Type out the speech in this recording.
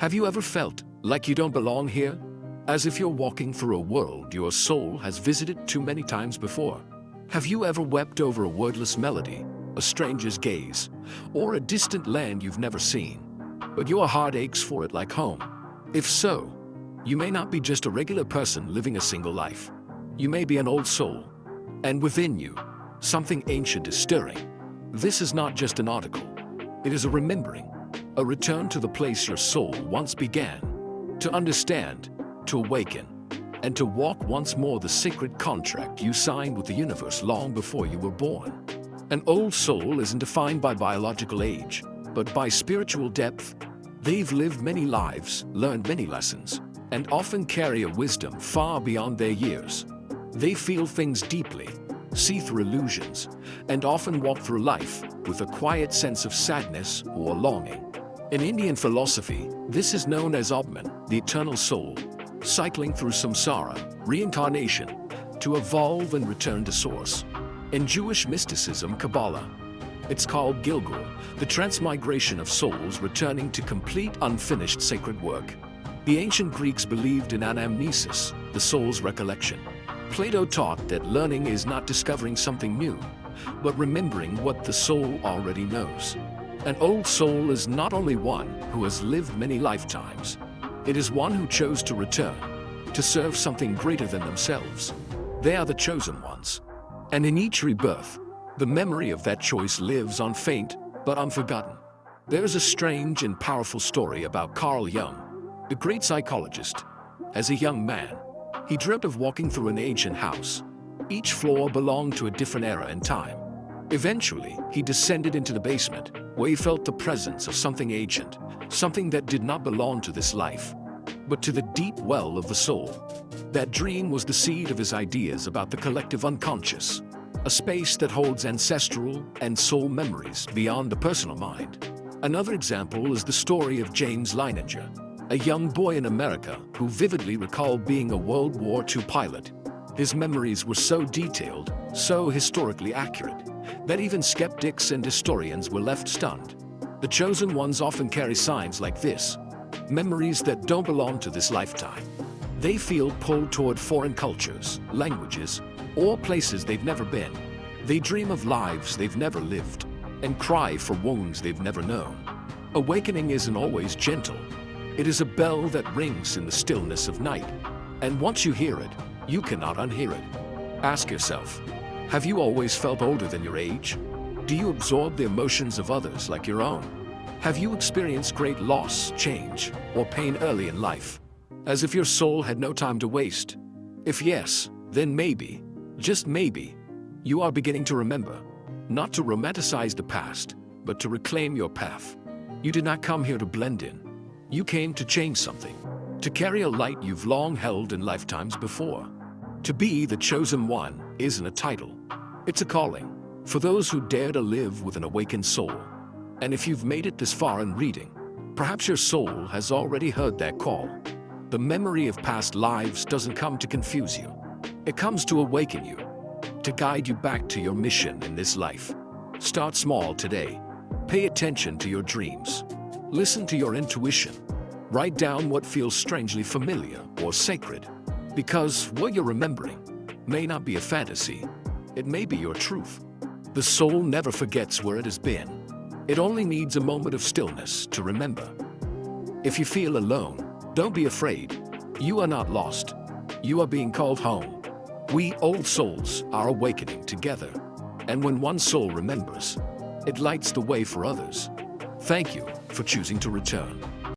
Have you ever felt like you don't belong here? As if you're walking through a world your soul has visited too many times before? Have you ever wept over a wordless melody, a stranger's gaze, or a distant land you've never seen, but your heart aches for it like home? If so, you may not be just a regular person living a single life. You may be an old soul, and within you, something ancient is stirring. This is not just an article. It is a remembering, a return to the place your soul once began, to understand, to awaken, and to walk once more the sacred contract you signed with the universe long before you were born. An old soul isn't defined by biological age, but by spiritual depth. They've lived many lives, learned many lessons, and often carry a wisdom far beyond their years. They feel things deeply, see through illusions, and often walk through life with a quiet sense of sadness or longing. In Indian philosophy, this is known as Atman, the eternal soul, cycling through samsara, reincarnation, to evolve and return to source. In Jewish mysticism, Kabbalah, it's called Gilgul, the transmigration of souls returning to complete unfinished sacred work. The ancient Greeks believed in anamnesis, the soul's recollection. Plato taught that learning is not discovering something new, but remembering what the soul already knows. An old soul is not only one who has lived many lifetimes, it is one who chose to return, to serve something greater than themselves. They are the chosen ones. And in each rebirth, the memory of that choice lives on, faint but unforgotten. There is a strange and powerful story about Carl Jung, the great psychologist. As a young man, he dreamt of walking through an ancient house. Each floor belonged to a different era and time. Eventually, he descended into the basement, where he felt the presence of something ancient, something that did not belong to this life, but to the deep well of the soul. That dream was the seed of his ideas about the collective unconscious, a space that holds ancestral and soul memories beyond the personal mind. Another example is the story of James Leininger, a young boy in America who vividly recalled being a World War II pilot. His memories were so detailed, so historically accurate, that even skeptics and historians were left stunned. The chosen ones often carry signs like this, memories that don't belong to this lifetime. They feel pulled toward foreign cultures, languages, or places they've never been. They dream of lives they've never lived, and cry for wounds they've never known. Awakening isn't always gentle. It is a bell that rings in the stillness of night, and once you hear it, you cannot unhear it. Ask yourself, have you always felt older than your age? Do you absorb the emotions of others like your own? Have you experienced great loss, change, or pain early in life, as if your soul had no time to waste? If yes, then maybe, just maybe, you are beginning to remember, not to romanticize the past, but to reclaim your path. You did not come here to blend in. You came to change something, to carry a light you've long held in lifetimes before. To be the chosen one isn't a title, it's a calling, for those who dare to live with an awakened soul. And if you've made it this far in reading, perhaps your soul has already heard that call. The memory of past lives doesn't come to confuse you. It comes to awaken you, to guide you back to your mission in this life. Start small today. Pay attention to your dreams. Listen to your intuition. Write down what feels strangely familiar or sacred, because what you're remembering may not be a fantasy. It may be your truth. The soul never forgets where it has been. It only needs a moment of stillness to remember. If you feel alone, don't be afraid. You are not lost. You are being called home. We old souls are awakening together. And when one soul remembers, it lights the way for others. Thank you for choosing to return.